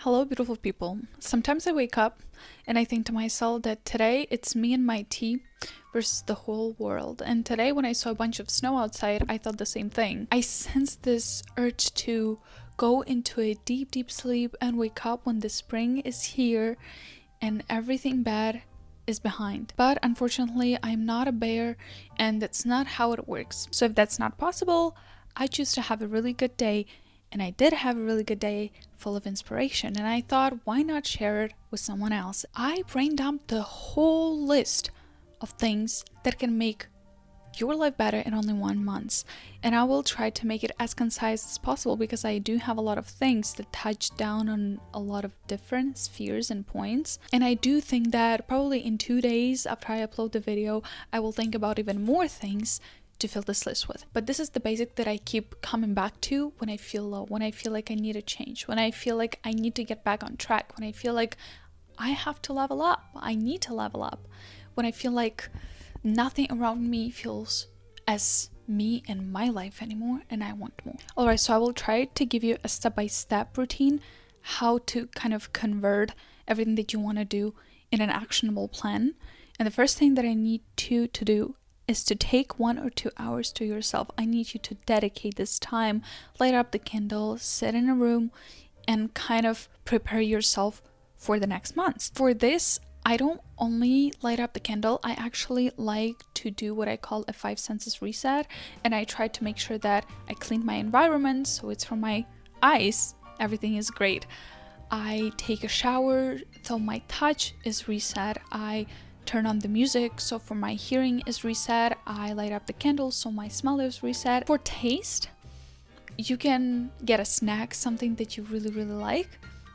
Hello, beautiful people. Sometimes I wake up and I think to myself that today it's me and my tea versus the whole world. And today, when I saw a bunch of snow outside, I thought the same thing. I sensed this urge to go into a deep, deep sleep and wake up when the spring is here and everything bad is behind. But unfortunately, I'm not a bear and that's not how it works. So if that's not possible, I choose to have a really good day. And I did have a really good day full of inspiration, and I thought, why not share it with someone else? I brain dumped the whole list of things that can make your life better in only 1 month. And I will try to make it as concise as possible because I do have a lot of things that touch down on a lot of different spheres and points. And I do think that probably in 2 days after I upload the video, I will think about even more things to fill this list with. But this is the basic that I keep coming back to when I feel low, when I feel like I need a change, when I feel like I need to get back on track, when I feel like I have to level up, I need to level up, when I feel like nothing around me feels as me and my life anymore and I want more. Alright, so I will try to give you a step-by-step routine how to kind of convert everything that you want to do in an actionable plan. And the first thing that I need to do is to take 1 or 2 hours to yourself. I need you to dedicate this time, light up the candle, sit in a room, and kind of prepare yourself for the next months. For this, I don't only light up the candle, I actually like to do what I call a 5 senses reset, and I try to make sure that I clean my environment, so it's from my eyes, everything is great. I take a shower, so my touch is reset. I turn on the music, so for my hearing is reset. I light up the candles, so my smell is reset. For taste, you can get a snack, something that you really like,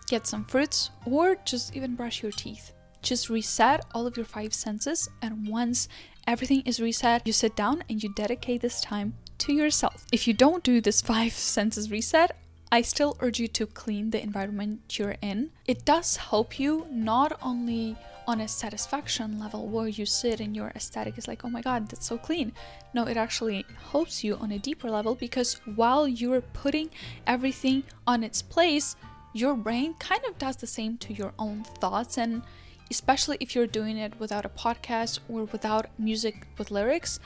get some fruits, or just even brush your teeth. Just reset all of your 5 senses, and once everything is reset, you sit down and you dedicate this time to yourself. If you don't do this 5 senses reset, I still urge you to clean the environment you're in. It does help you not only on a satisfaction level where you sit and your aesthetic is like, oh my god, that's so clean. No, it actually helps you on a deeper level because while you're putting everything on its place, your brain kind of does the same to your own thoughts. And especially if you're doing it without a podcast or without music with lyrics,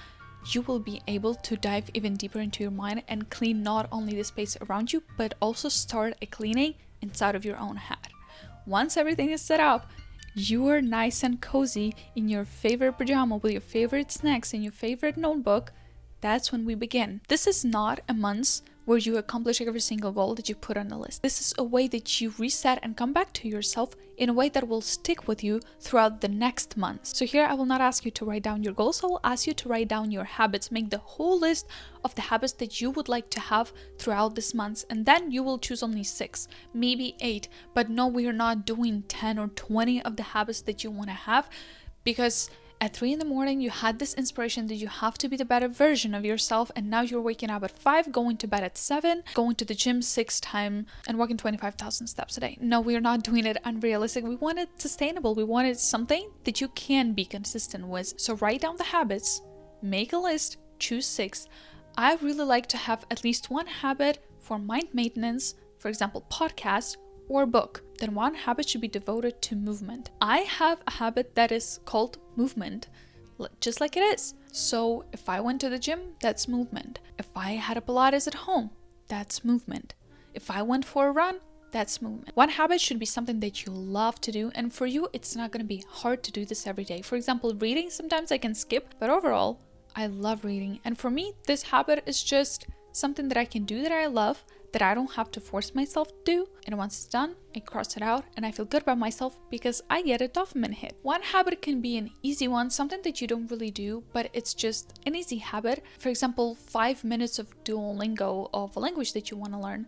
you will be able to dive even deeper into your mind and clean not only the space around you, but also start a cleaning inside of your own head. Once everything is set up, you are nice and cozy in your favorite pajama with your favorite snacks and your favorite notebook, that's when we begin. This is not a month where you accomplish every single goal that you put on the list. This is a way that you reset and come back to yourself in a way that will stick with you throughout the next month. So here I will not ask you to write down your goals, I will ask you to write down your habits. Make the whole list of the habits that you would like to have throughout this month, and then you will choose only 6, maybe 8, but no, we are not doing 10 or 20 of the habits that you want to have, because at 3 in the morning, you had this inspiration that you have to be the better version of yourself, and now you're waking up at 5, going to bed at 7, going to the gym 6 times, and walking 25,000 steps a day. No, we're not doing it unrealistic. We want it sustainable. We want it something that you can be consistent with. So write down the habits, make a list, choose 6. I really like to have at least 1 habit for mind maintenance, for example, podcast or book. Then 1 habit should be devoted to movement. I have a habit that is called movement, just like it is. So if I went to the gym, that's movement. If I had a Pilates at home, that's movement. If I went for a run, that's movement. 1 habit should be something that you love to do, and for you, it's not going to be hard to do this every day. For example, reading, sometimes I can skip, but overall, I love reading. And for me, this habit is just something that I can do that I love, that I don't have to force myself to do. And once it's done, I cross it out and I feel good about myself because I get a dopamine hit. 1 habit can be an easy one, something that you don't really do, but it's just an easy habit. For example, 5 minutes of Duolingo of a language that you want to learn.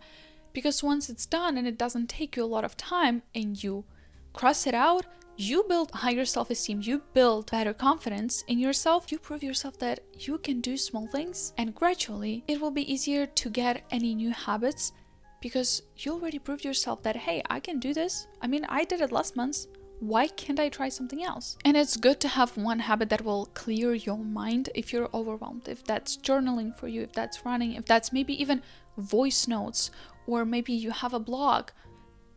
Because once it's done and it doesn't take you a lot of time and you cross it out, you build higher self-esteem, you build better confidence in yourself, you prove yourself that you can do small things, and gradually it will be easier to get any new habits because you already proved yourself that, hey, I can do this. I mean, I did it last month. Why can't I try something else? And it's good to have 1 habit that will clear your mind if you're overwhelmed, if that's journaling for you, if that's running, if that's maybe even voice notes, or maybe you have a blog.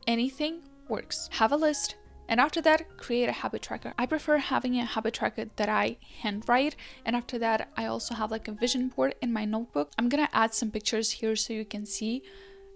anything works. Have a list, and after that, create a habit tracker. I prefer having a habit tracker that I handwrite, and after that, I also have like a vision board in my notebook. I'm gonna add some pictures here so you can see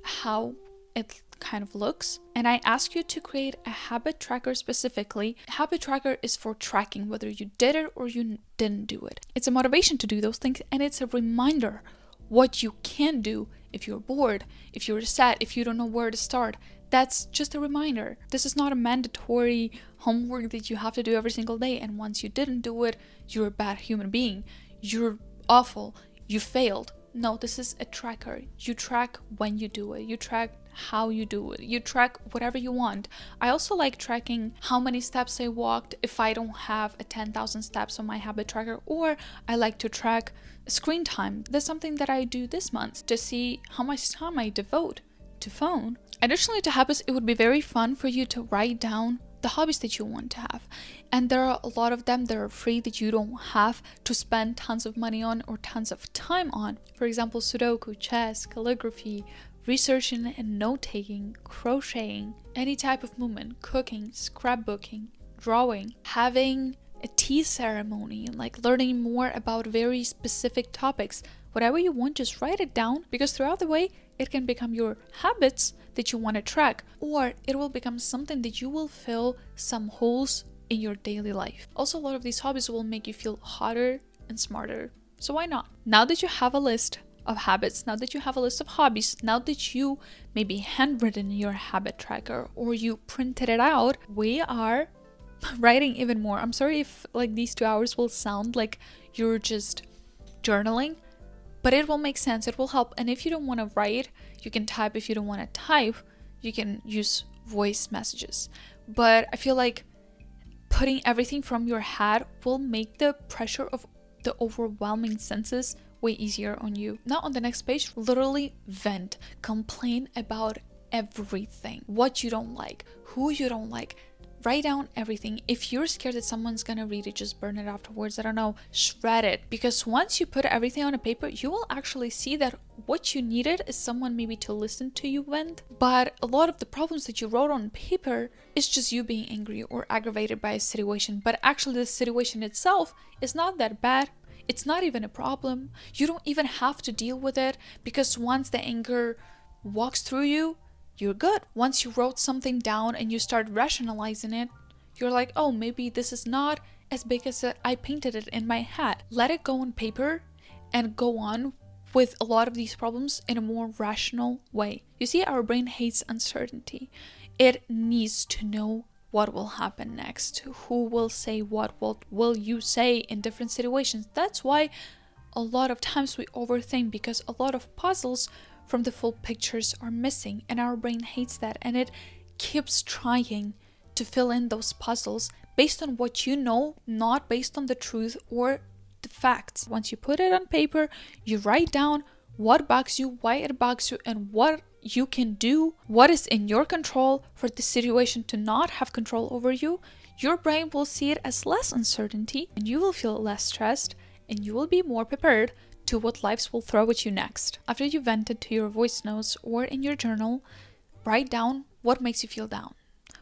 how it kind of looks. And I ask you to create a habit tracker specifically. Habit tracker is for tracking whether you did it or you didn't do it. It's a motivation to do those things, and it's a reminder what you can do if you're bored, if you're sad, if you don't know where to start. That's just a reminder. This is not a mandatory homework that you have to do every single day, and once you didn't do it, you're a bad human being. You're awful. You failed. No, this is a tracker. You track when you do it. You track how you do it. You track whatever you want. I also like tracking how many steps I walked if I don't have a 10,000 steps on my habit tracker, or I like to track screen time. That's something that I do this month to see how much time I devote to phone. Additionally to habits, it would be very fun for you to write down the hobbies that you want to have. And there are a lot of them that are free that you don't have to spend tons of money on or tons of time on. For example, Sudoku, chess, calligraphy, researching and note-taking, crocheting, any type of movement, cooking, scrapbooking, drawing, having a tea ceremony, like learning more about very specific topics. Whatever you want, just write it down, because throughout the way, it can become your habits that you want to track, or it will become something that you will fill some holes in your daily life. Also, a lot of these hobbies will make you feel hotter and smarter. So why not? Now that you have a list of habits, now that you have a list of hobbies, now that you maybe handwritten your habit tracker or you printed it out, we are writing even more. I'm sorry if like these 2 hours will sound like you're just journaling, but it will make sense. It will help. And if you don't want to write, you can type. If you don't want to type, you can use voice messages. But I feel like putting everything from your head will make the pressure of the overwhelming senses way easier on you. Now on the next page, literally vent, complain about everything, what you don't like, who you don't like. Write down everything. If you're scared that someone's gonna read it, just burn it afterwards. I don't know, shred it. Because once you put everything on a paper, you will actually see that what you needed is someone maybe to listen to you vent. But a lot of the problems that you wrote on paper is just you being angry or aggravated by a situation. But actually the situation itself is not that bad. It's not even a problem. You don't even have to deal with it, because once the anger walks through you, you're good. Once you wrote something down and you start rationalizing it, you're like, oh, maybe this is not as big as I painted it in my head. Let it go on paper and go on with a lot of these problems in a more rational way. You see, our brain hates uncertainty. It needs to know what will happen next, who will say what will you say in different situations. That's why a lot of times we overthink, because a lot of puzzles from the full pictures are missing, and our brain hates that, and it keeps trying to fill in those puzzles based on what you know, not based on the truth or the facts. Once you put it on paper, you write down what bugs you, why it bugs you, and what you can do, what is in your control for the situation to not have control over you. Your brain will see it as less uncertainty, and you will feel less stressed, and you will be more prepared to what life will throw at you next. After you vented to your voice notes or in your journal, write down what makes you feel down.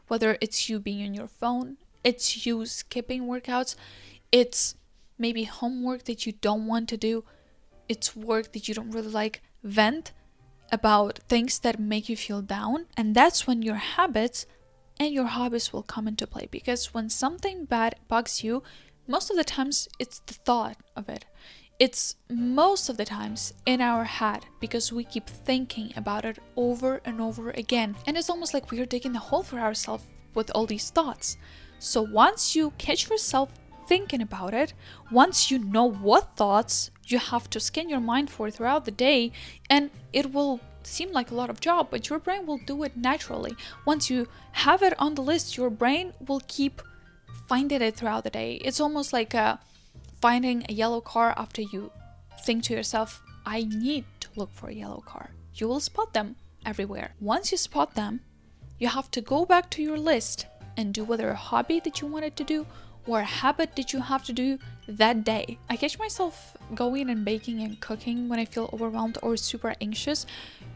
Whether it's you being on your phone, it's you skipping workouts, it's maybe homework that you don't want to do, it's work that you don't really like. Vent about things that make you feel down, and that's when your habits and your hobbies will come into play. Because when something bad bugs you, most of the times it's the thought of it. It's most of the times in our head, because we keep thinking about it over and over again. And it's almost like we are digging a hole for ourselves with all these thoughts. So once you catch yourself thinking about it, once you know what thoughts you have to scan your mind for throughout the day, and it will seem like a lot of job, but your brain will do it naturally. Once you have it on the list, your brain will keep finding it throughout the day. It's almost like finding a yellow car after you think to yourself, I need to look for a yellow car. You will spot them everywhere. Once you spot them, you have to go back to your list and do whether a hobby that you wanted to do or a habit that you have to do that day. I catch myself going and baking and cooking when I feel overwhelmed or super anxious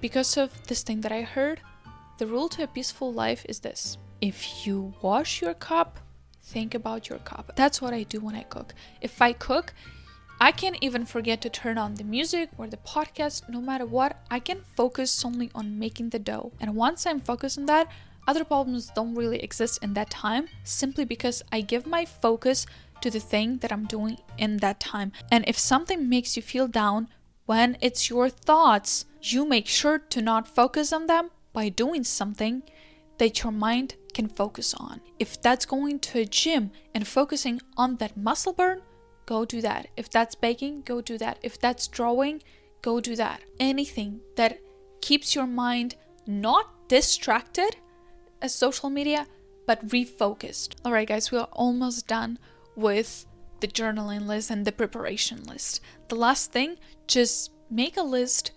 because of this thing that I heard. The rule to a peaceful life is this: if you wash your cup, think about your cup. That's what I do when I cook. If I cook, I can't even forget to turn on the music or the podcast. No matter what, I can focus solely on making the dough. And once I'm focused on that, other problems don't really exist in that time, simply because I give my focus to the thing that I'm doing in that time. And if something makes you feel down when it's your thoughts, you make sure to not focus on them by doing something that your mind can focus on. If that's going to a gym and focusing on that muscle burn, go do that. If that's baking, go do that. If that's drawing, go do that. Anything that keeps your mind not distracted as social media, but refocused. All right, guys, we are almost done with the journaling list and the preparation list. The last thing, just make a list,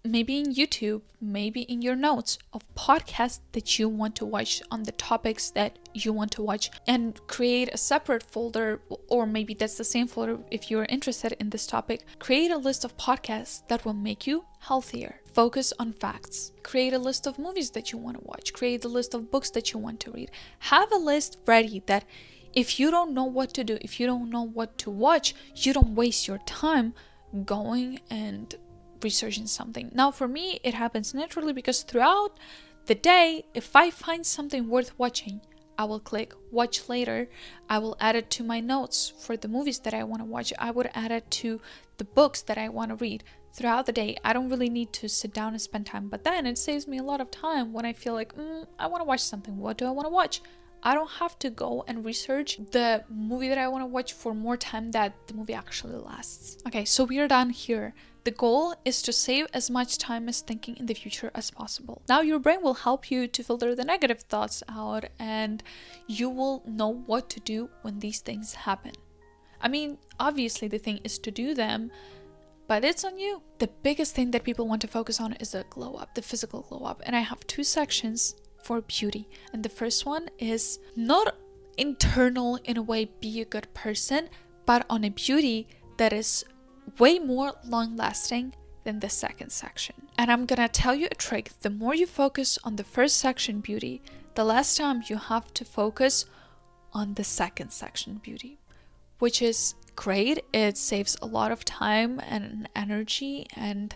maybe in YouTube, maybe in your notes, of podcasts that you want to watch on the topics that you want to watch, and create a separate folder, or maybe that's the same folder if you're interested in this topic. Create a list of podcasts that will make you healthier. Focus on facts. Create a list of movies that you want to watch. Create a list of books that you want to read. Have a list ready that if you don't know what to do, if you don't know what to watch, you don't waste your time going and researching something. Now, for me, it happens naturally because throughout the day, if I find something worth watching, I will click watch later. I will add it to my notes for the movies that I want to watch. I would add it to the books that I want to read. Throughout the day, I don't really need to sit down and spend time, but then it saves me a lot of time when I feel like, I want to watch something. What do I want to watch? I don't have to go and research the movie that I want to watch for more time that the movie actually lasts. Okay, so we are done here. The goal is to save as much time as thinking in the future as possible. Now your brain will help you to filter the negative thoughts out, and you will know what to do when these things happen. I mean, obviously the thing is to do them, but it's on you. The biggest thing that people want to focus on is the glow up, the physical glow up. And I have two sections for beauty. And the first one is not internal in a way, be a good person, but on a beauty that is way more long lasting than the second section. And I'm gonna tell you a trick. The more you focus on the first section beauty, the less time you have to focus on the second section beauty, which is great. It saves a lot of time and energy, and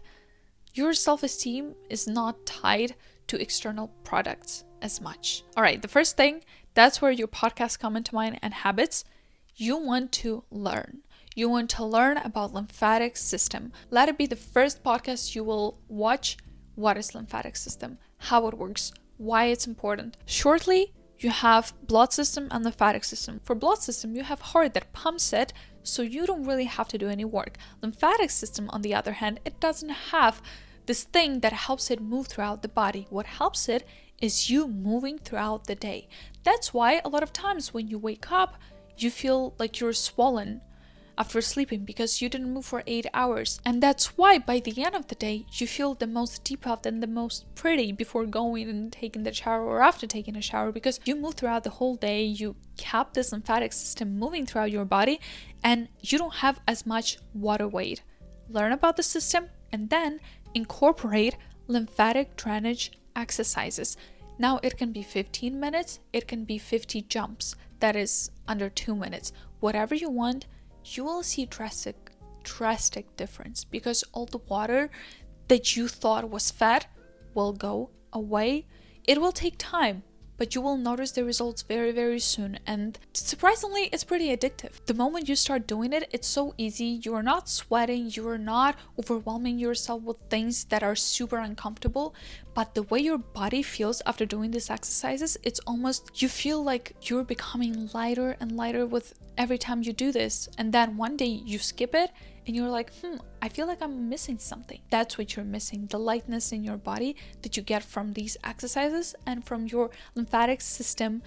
your self-esteem is not tied to external products as much. All right, the first thing, that's where your podcasts come into mind, and habits. You want to learn. You want to learn about lymphatic system. Let it be the first podcast you will watch. What is lymphatic system? How it works? Why it's important? Shortly, you have blood system and lymphatic system. For blood system, you have heart that pumps it, so you don't really have to do any work. Lymphatic system, on the other hand, it doesn't have this thing that helps it move throughout the body. What helps it is you moving throughout the day. That's why a lot of times when you wake up, you feel like you're swollen after sleeping because you didn't move for 8 hours. And that's why by the end of the day, you feel the most depuffed and the most pretty before going and taking the shower or after taking a shower, because you move throughout the whole day, you kept this lymphatic system moving throughout your body, and you don't have as much water weight. Learn about the system and then incorporate lymphatic drainage exercises. Now it can be 15 minutes, it can be 50 jumps, that is under 2 minutes. Whatever you want, you will see drastic difference, because all the water that you thought was fat will go away. It will take time, but you will notice the results very, very soon. And surprisingly, it's pretty addictive. The moment you start doing it, it's so easy. You are not sweating. You are not overwhelming yourself with things that are super uncomfortable. But the way your body feels after doing these exercises, it's almost, you feel like you're becoming lighter and lighter with every time you do this. And then one day you skip it and you're like, I feel like I'm missing something. That's what you're missing, the lightness in your body that you get from these exercises and from your lymphatic system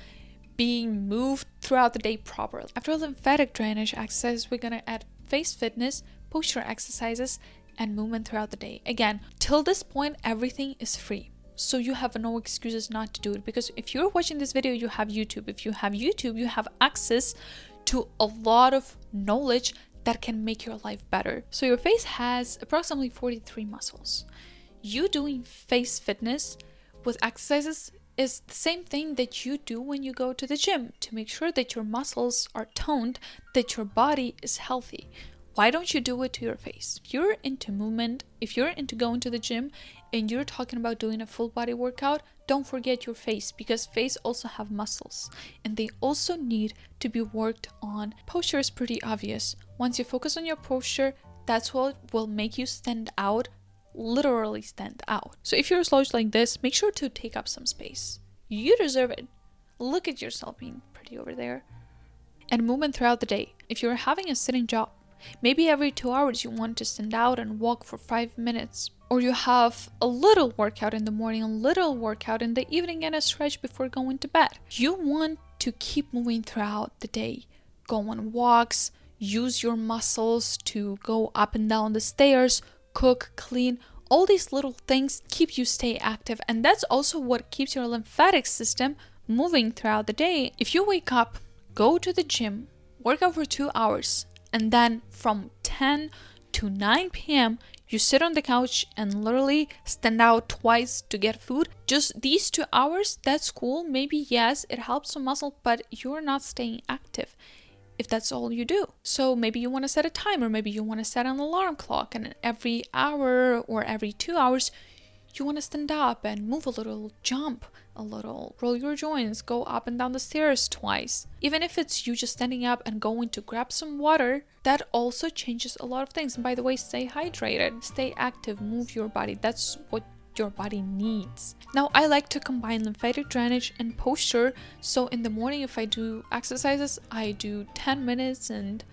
being moved throughout the day properly. After lymphatic drainage exercises, we're gonna add face fitness, posture exercises, and movement throughout the day. Again, till this point, everything is free. So you have no excuses not to do it, because if you're watching this video, you have YouTube. If you have YouTube, you have access to a lot of knowledge that can make your life better. So your face has approximately 43 muscles. You doing face fitness with exercises is the same thing that you do when you go to the gym to make sure that your muscles are toned, that your body is healthy. Why don't you do it to your face? If you're into movement, if you're into going to the gym and you're talking about doing a full body workout, don't forget your face, because face also have muscles and they also need to be worked on. Posture is pretty obvious. Once you focus on your posture, that's what will make you stand out, literally stand out. So if you're slouched like this, make sure to take up some space. You deserve it. Look at yourself being pretty over there. And movement throughout the day. If you're having a sitting job, maybe every 2 hours you want to stand out and walk for 5 minutes. Or you have a little workout in the morning, a little workout in the evening, and a stretch before going to bed. You want to keep moving throughout the day. Go on walks, use your muscles to go up and down the stairs, cook, clean. All these little things keep you stay active, and that's also what keeps your lymphatic system moving throughout the day. If you wake up, go to the gym, work out for 2 hours, and then from 10 to 9 p.m. you sit on the couch and literally stand out twice to get food. Just these 2 hours, that's cool. Maybe yes, it helps some muscle, but you're not staying active if that's all you do. So maybe you want to set a timer, maybe you want to set an alarm clock, and every hour or every 2 hours you want to stand up and move a little, jump a little, roll your joints, go up and down the stairs twice. Even if it's you just standing up and going to grab some water, that also changes a lot of things. And by the way, stay hydrated, stay active, move your body. That's what your body needs. Now, I like to combine lymphatic drainage and posture. So in the morning, if I do exercises, I do 10 minutes and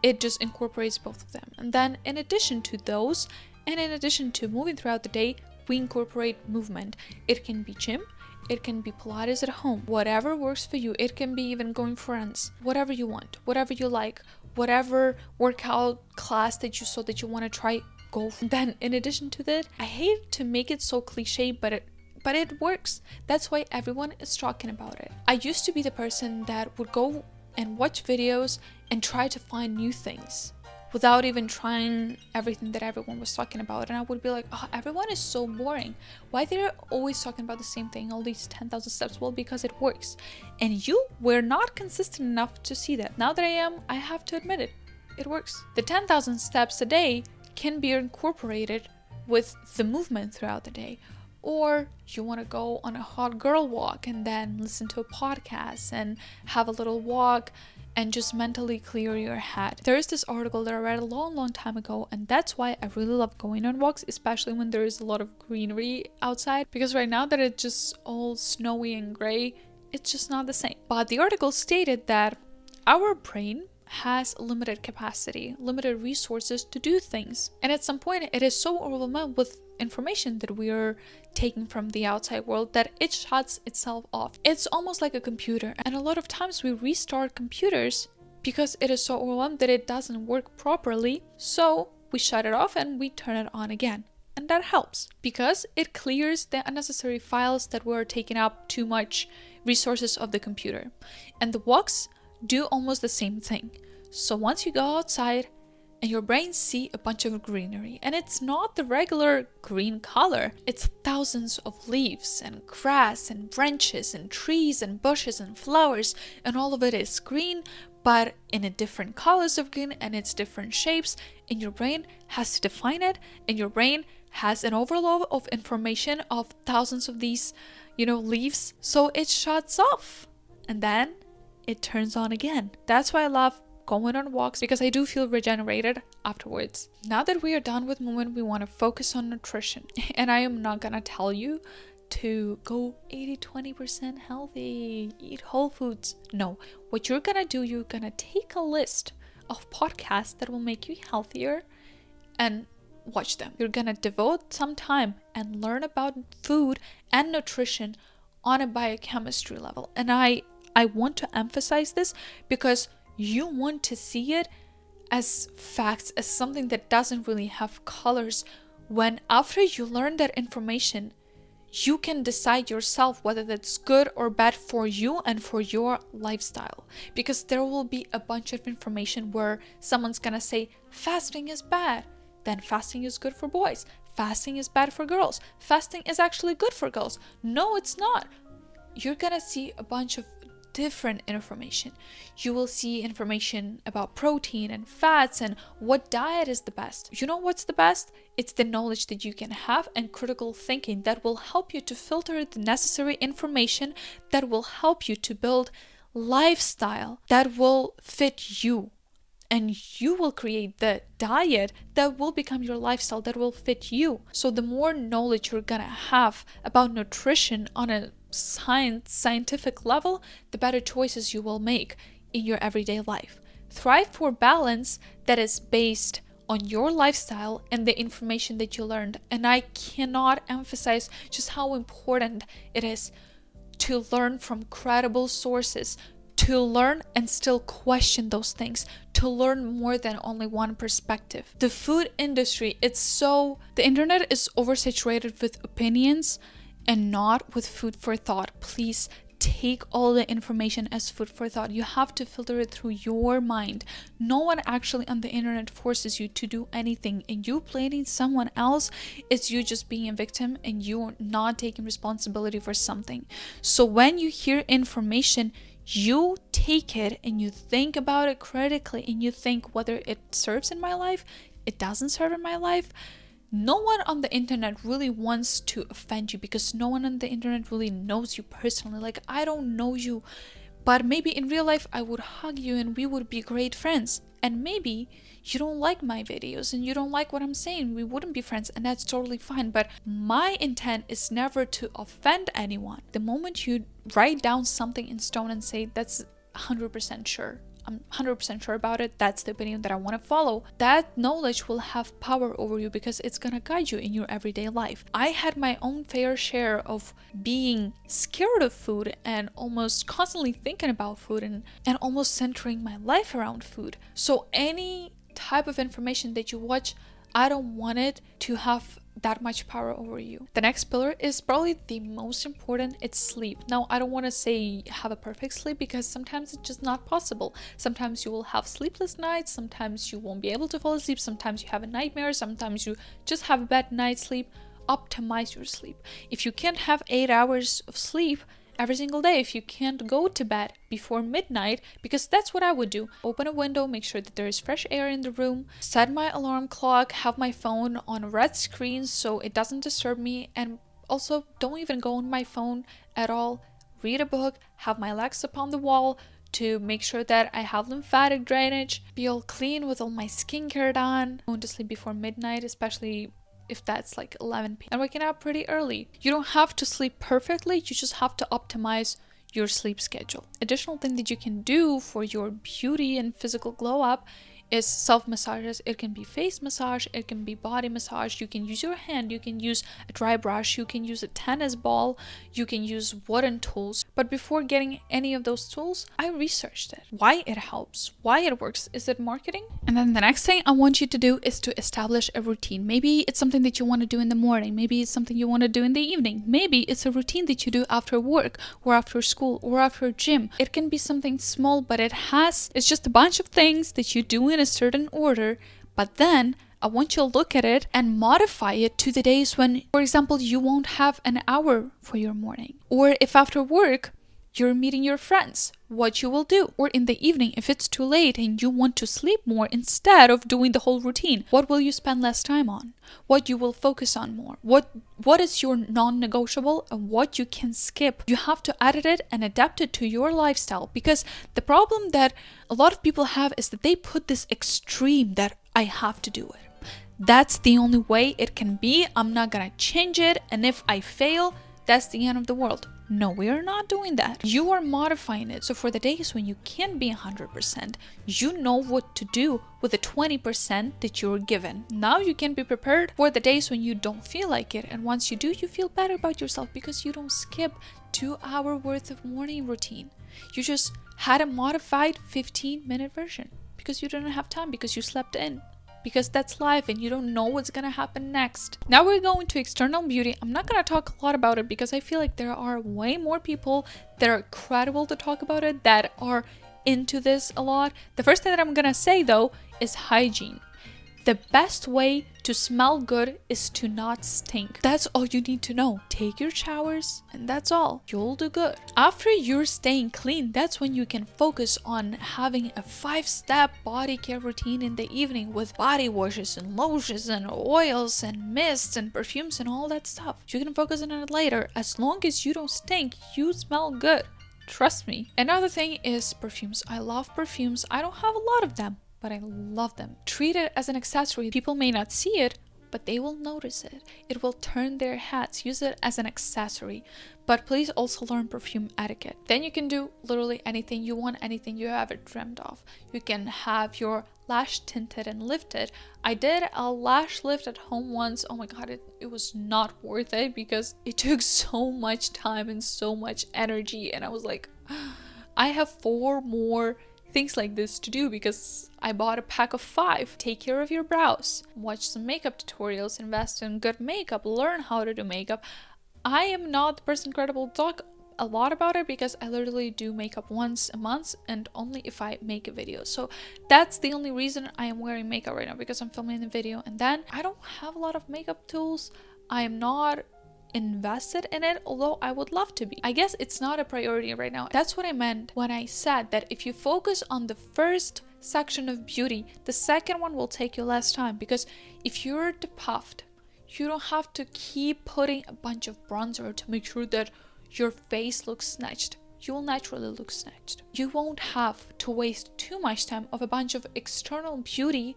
it just incorporates both of them. And then in addition to those, and in addition to moving throughout the day, we incorporate movement. It can be gym, it can be Pilates at home, whatever works for you. It can be even going for runs, whatever you want, whatever you like, whatever workout class that you saw that you want to try, go. Then in addition to that, I hate to make it so cliche, but it works. That's why everyone is talking about it. I used to be the person that would go and watch videos and try to find new things without even trying everything that everyone was talking about. And I would be like, oh, everyone is so boring. Why they're always talking about the same thing, all these 10,000 steps? Well, because it works. And you were not consistent enough to see that. Now that I am, I have to admit it. It works. The 10,000 steps a day can be incorporated with the movement throughout the day. Or you want to go on a hot girl walk and then listen to a podcast and have a little walk and just mentally clear your head. There is this article that I read a long time ago, and that's why I really love going on walks, especially when there is a lot of greenery outside, because right now that it's just all snowy and gray, it's just not the same. But the article stated that our brain has limited capacity, limited resources to do things. And at some point, it is so overwhelmed with information that we are taking from the outside world that it shuts itself off. It's almost like a computer. And a lot of times we restart computers because it is so overwhelmed that it doesn't work properly. So we shut it off and we turn it on again. And that helps because it clears the unnecessary files that were taking up too much resources of the computer. And the walks do almost the same thing. So once you go outside and your brain see a bunch of greenery, and it's not the regular green color, it's thousands of leaves and grass and branches and trees and bushes and flowers, and all of it is green, but in a different colors of green, and it's different shapes, and your brain has to define it, and your brain has an overload of information of thousands of these, leaves, so it shuts off, and then it turns on again. That's why I love going on walks, because I do feel regenerated afterwards. Now that we are done with movement, we want to focus on nutrition. And I am not gonna tell you to go 80-20% healthy, eat whole foods. No, what you're gonna do, you're gonna take a list of podcasts that will make you healthier and watch them. You're gonna devote some time and learn about food and nutrition on a biochemistry level. And I want to emphasize this because you want to see it as facts, as something that doesn't really have colors, when after you learn that information, you can decide yourself whether that's good or bad for you and for your lifestyle. Because there will be a bunch of information where someone's gonna say fasting is bad, then fasting is good for boys. fasting is bad for girls. Fasting is actually good for girls. No, it's not. You're gonna see a bunch of different information. You will see information about protein and fats and what diet is the best. You know what's the best? It's the knowledge that you can have and critical thinking that will help you to filter the necessary information that will help you to build lifestyle that will fit you. And you will create the diet that will become your lifestyle that will fit you. So the more knowledge you're gonna have about nutrition on a scientific level, the better choices you will make in your everyday life. Thrive for balance that is based on your lifestyle and the information that you learned. And I cannot emphasize just how important it is to learn from credible sources, to learn and still question those things, to learn more than only one perspective. The food industry, the internet is oversaturated with opinions and not with food for thought. Please take all the information as food for thought. You have to filter it through your mind. No one actually on the internet forces you to do anything, and you blaming someone else is you just being a victim and you're not taking responsibility for something. So when you hear information, you take it and you think about it critically and you think whether it serves in my life, it doesn't serve in my life. No one on the internet really wants to offend you because no one on the internet really knows you personally. Like, I don't know you, but maybe in real life I would hug you and we would be great friends. And maybe you don't like my videos and you don't like what I'm saying. We wouldn't be friends, and that's totally fine. But my intent is never to offend anyone. The moment you write down something in stone and say, that's 100% sure, I'm 100% sure about it, that's the opinion that I want to follow, that knowledge will have power over you because it's gonna guide you in your everyday life. I had my own fair share of being scared of food and almost constantly thinking about food and almost centering my life around food. So any type of information that you watch, I don't want it to have that much power over you. The next pillar is probably the most important. It's sleep. Now, I don't want to say have a perfect sleep because sometimes it's just not possible. Sometimes you will have sleepless nights, sometimes you won't be able to fall asleep, sometimes you have a nightmare, sometimes you just have a bad night's sleep. Optimize your sleep. If you can't have 8 hours of sleep every single day, if you can't go to bed before midnight, because that's what I would do. Open a window, make sure that there is fresh air in the room, set my alarm clock, have my phone on a red screen so it doesn't disturb me, and also don't even go on my phone at all. Read a book, have my legs up on the wall to make sure that I have lymphatic drainage, be all clean with all my skincare done, going to sleep before midnight, especially if that's like 11 p.m. and waking up pretty early. You don't have to sleep perfectly, you just have to optimize your sleep schedule. Additional thing that you can do for your beauty and physical glow up is self-massages. It can be face massage, it can be body massage. You can use your hand, you can use a dry brush, you can use a tennis ball, you can use wooden tools. But before getting any of those tools, I researched it. Why it helps, why it works. Is it marketing? And then the next thing I want you to do is to establish a routine. Maybe it's something that you want to do in the morning, maybe it's something you want to do in the evening, maybe it's a routine that you do after work or after school or after gym. It can be something small, but it's just a bunch of things that you do in a certain order, but then I want you to look at it and modify it to the days when, for example, you won't have an hour for your morning. Or if after work you're meeting your friends, what you will do. Or in the evening, if it's too late and you want to sleep more instead of doing the whole routine, what will you spend less time on? What you will focus on more? What is your non-negotiable and what you can skip? You have to edit it and adapt it to your lifestyle, because the problem that a lot of people have is that they put this extreme that I have to do it. That's the only way it can be. I'm not gonna change it, and if I fail, that's the end of the world. No, we are not doing that. You are modifying it. So for the days when you can't be 100%, you know what to do with the 20% that you're given. Now you can be prepared for the days when you don't feel like it. And once you do, you feel better about yourself because you don't skip 2 hour worth of morning routine. You just had a modified 15-minute version because you didn't have time, because you slept in. Because that's life and you don't know what's gonna happen next. Now we're going to external beauty. I'm not gonna talk a lot about it because I feel like there are way more people that are credible to talk about it, that are into this a lot. The first thing that I'm gonna say though is hygiene. The best way to smell good is to not stink. That's all you need to know. Take your showers and that's all. You'll do good. After you're staying clean, that's when you can focus on having a 5-step body care routine in the evening with body washes and lotions and oils and mists and perfumes and all that stuff. You can focus on it later. As long as you don't stink, you smell good. Trust me. Another thing is perfumes. I love perfumes. I don't have a lot of them, but I love them. Treat it as an accessory. People may not see it, but they will notice it. It will turn their heads. Use it as an accessory. But please also learn perfume etiquette. Then you can do literally anything you want, anything you ever dreamt of. You can have your lash tinted and lifted. I did a lash lift at home once. Oh my god, it was not worth it because it took so much time and so much energy. And I was like, I have 4 more things like this to do because I bought a pack of 5. Take care of your brows. Watch some makeup tutorials. Invest in good makeup. Learn how to do makeup. I am not the person credible to talk a lot about it because I literally do makeup once a month and only if I make a video. So that's the only reason I am wearing makeup right now, because I'm filming the video, and then I don't have a lot of makeup tools. I am not invested in it, although I would love to be. I guess it's not a priority right now. That's what I meant when I said that if you focus on the first section of beauty, the second one will take you less time, because if you're depuffed, you don't have to keep putting a bunch of bronzer to make sure that your face looks snatched. You will naturally look snatched. You won't have to waste too much time of a bunch of external beauty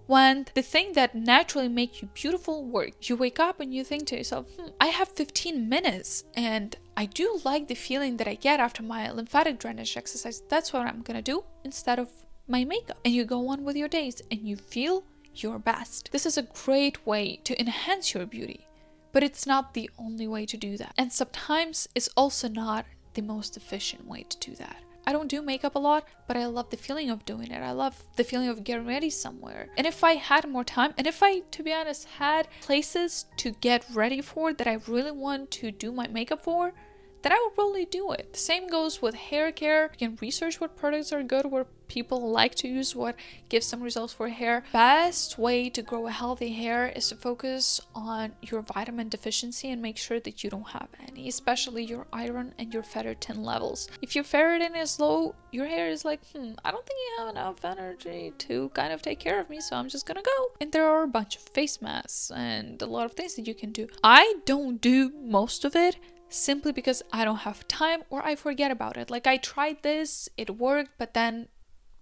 when the thing that naturally make you beautiful work. You wake up and you think to yourself, I have 15 minutes and I do like the feeling that I get after my lymphatic drainage exercise. That's what I'm gonna do instead of my makeup. And you go on with your days and you feel your best. This is a great way to enhance your beauty, but it's not the only way to do that. And sometimes it's also not the most efficient way to do that. I don't do makeup a lot, but I love the feeling of doing it. I love the feeling of getting ready somewhere. And if I had more time, and if I, to be honest, had places to get ready for that I really want to do my makeup for, then I would probably do it. The same goes with hair care. You can research what products are good, what people like to use, what gives some results for hair. Best way to grow a healthy hair is to focus on your vitamin deficiency and make sure that you don't have any, especially your iron and your ferritin levels. If your ferritin is low, your hair is like, I don't think you have enough energy to kind of take care of me, so I'm just gonna go. And there are a bunch of face masks and a lot of things that you can do. I don't do most of it simply because I don't have time or I forget about it. Like I tried this, it worked, but then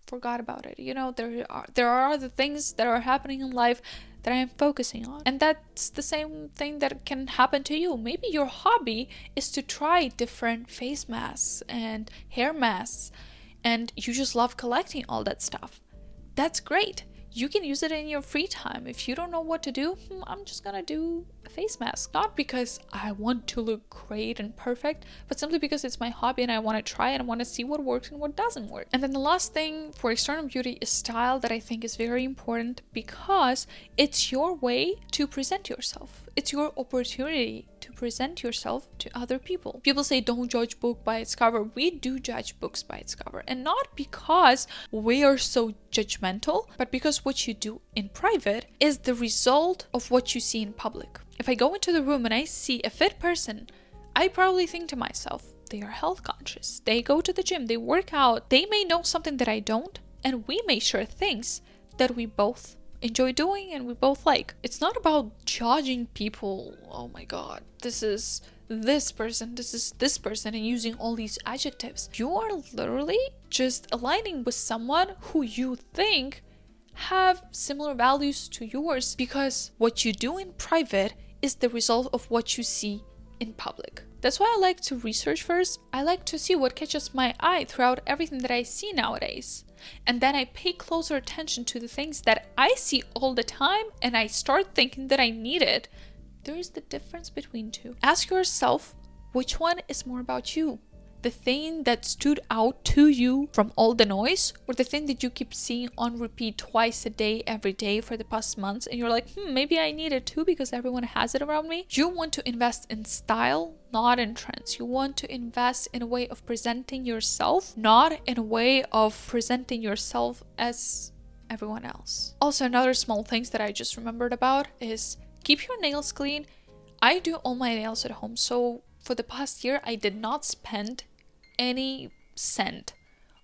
forgot about it. You know, there are other things that are happening in life that I am focusing on. And that's the same thing that can happen to you. Maybe your hobby is to try different face masks and hair masks, and you just love collecting all that stuff. That's great. You can use it in your free time. If you don't know what to do, I'm just gonna do a face mask. Not because I want to look great and perfect, but simply because it's my hobby and I want to try and I want to see what works and what doesn't work. And then the last thing for external beauty is style, that I think is very important because it's your way to present yourself. It's your opportunity to present yourself to other people. People say don't judge book by its cover. We do judge books by its cover, and not because we are so judgmental, but because what you do in private is the result of what you see in public. If I go into the room and I see a fit person, I probably think to myself, they are health conscious. They go to the gym, they work out, they may know something that I don't, and we may share things that we both enjoy doing and we both like. It's not about judging people. Oh my god, this is this person, this is this person, and using all these adjectives. You are literally just aligning with someone who you think have similar values to yours, because what you do in private is the result of what you see in public. That's why I like to research first. I like to see what catches my eye throughout everything that I see nowadays. And then I pay closer attention to the things that I see all the time and I start thinking that I need it. There is the difference between two. Ask yourself, which one is more about you? The thing that stood out to you from all the noise, or the thing that you keep seeing on repeat twice a day, every day for the past months, and you're like, maybe I need it too because everyone has it around me? You want to invest in style, not in trends. You want to invest in a way of presenting yourself, not in a way of presenting yourself as everyone else. Also, another small things that I just remembered about is keep your nails clean. I do all my nails at home, so for the past year I did not spend any cent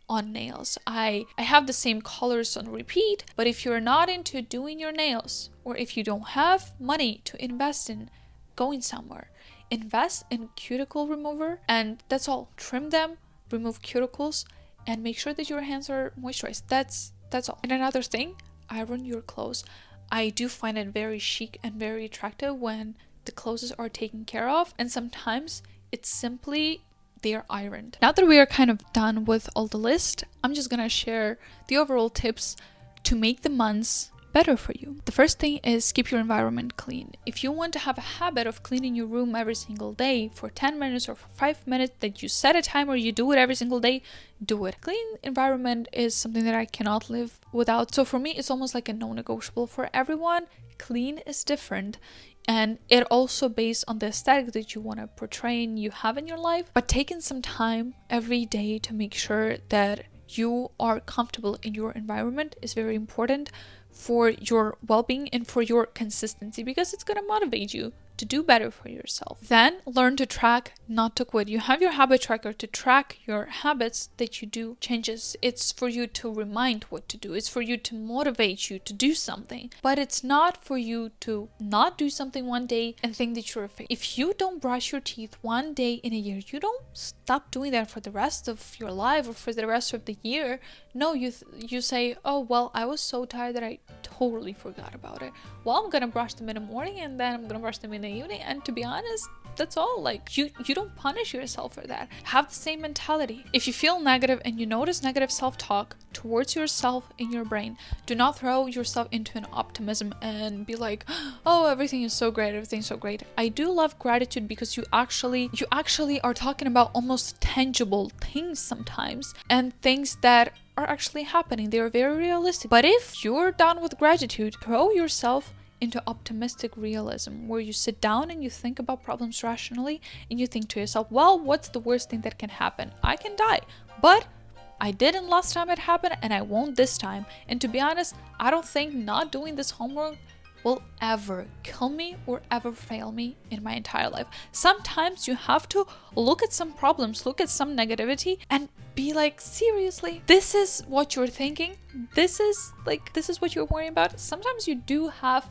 on nails. I have the same colors on repeat, but if you're not into doing your nails, or if you don't have money to invest in going somewhere, invest in cuticle remover, and that's all. Trim them, remove cuticles, and make sure that your hands are moisturized. That's all. And another thing, iron your clothes. I do find it very chic and very attractive when the clothes are taken care of, and sometimes it's simply they're ironed. Now that we are kind of done with all the list, I'm just gonna share the overall tips to make the months better for you. The first thing is keep your environment clean. If you want to have a habit of cleaning your room every single day for 10 minutes or for 5 minutes, that you set a timer, you do it every single day, do it. Clean environment is something that I cannot live without. So for me, it's almost like a non-negotiable. For everyone, clean is different. And it also based on the aesthetic that you want to portray and you have in your life. But taking some time every day to make sure that you are comfortable in your environment is very important for your well-being and for your consistency, because it's going to motivate you to do better for yourself. Then learn to track, not to quit. You have your habit tracker to track your habits that you do changes. It's for you to remind what to do. It's for you to motivate you to do something. But it's not for you to not do something one day and think that you're a failure. If you don't brush your teeth one day in a year, you don't stop doing that for the rest of your life or for the rest of the year. No, you say, oh, well, I was so tired that I totally forgot about it. Well, I'm gonna brush them in the morning and then I'm gonna brush them in the evening, and to be honest, that's all. Like, you don't punish yourself for that. Have the same mentality. If you feel negative and you notice negative self-talk towards yourself in your brain, do not throw yourself into an optimism and be like, oh, everything is so great, everything's so great. I do love gratitude because you actually are talking about almost tangible things sometimes, and things that are actually happening. They are very realistic. But if you're done with gratitude, throw yourself into optimistic realism, where you sit down and you think about problems rationally and you think to yourself, well, what's the worst thing that can happen? I can die, but I didn't last time it happened and I won't this time. And to be honest, I don't think not doing this homework will ever kill me or ever fail me in my entire life. Sometimes you have to look at some problems, look at some negativity, and be like, seriously, this is what you're thinking? This is what you're worrying about? Sometimes you do have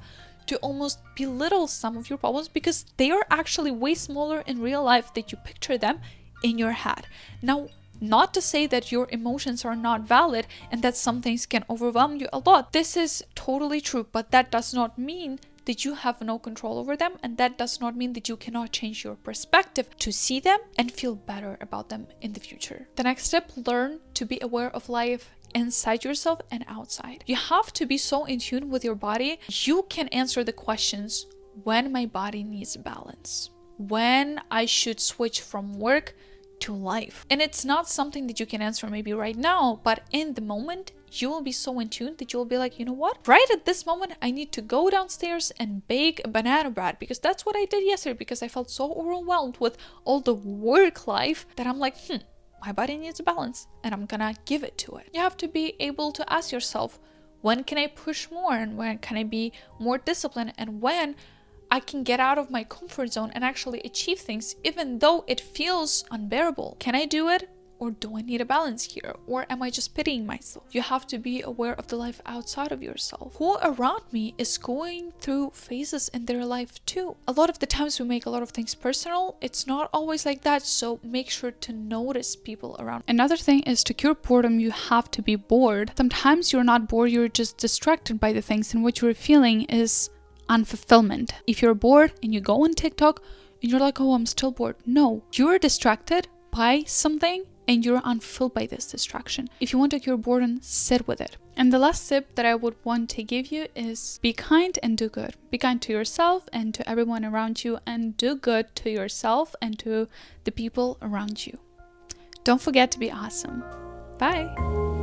to almost belittle some of your problems because they are actually way smaller in real life than you picture them in your head. Now, not to say that your emotions are not valid and that some things can overwhelm you a lot. This is totally true, but that does not mean that you have no control over them, and that does not mean that you cannot change your perspective to see them and feel better about them in the future. The next step, learn to be aware of life inside yourself and outside. You have to be so in tune with your body. You can answer the questions: when my body needs balance, when I should switch from work to life. And it's not something that you can answer maybe right now, but in the moment you will be so in tune that you'll be like, you know what, right at this moment I need to go downstairs and bake a banana bread, because that's what I did yesterday, because I felt so overwhelmed with all the work life that I'm like, my body needs a balance and I'm gonna give it to it. You have to be able to ask yourself, when can I push more, and when can I be more disciplined, and when I can get out of my comfort zone and actually achieve things even though it feels unbearable. Can I do it? Or do I need a balance here? Or am I just pitying myself? You have to be aware of the life outside of yourself. Who around me is going through phases in their life too? A lot of the times we make a lot of things personal. It's not always like that, so make sure to notice people around. Another thing is, to cure boredom, you have to be bored. Sometimes you're not bored, you're just distracted by the things, and what you're feeling is unfulfillment. If you're bored and you go on TikTok and you're like, oh, I'm still bored. No, you're distracted by something and you're unfulfilled by this distraction. If you want to cure boredom, sit with it. And the last tip that I would want to give you is be kind and do good. Be kind to yourself and to everyone around you, and do good to yourself and to the people around you. Don't forget to be awesome. Bye.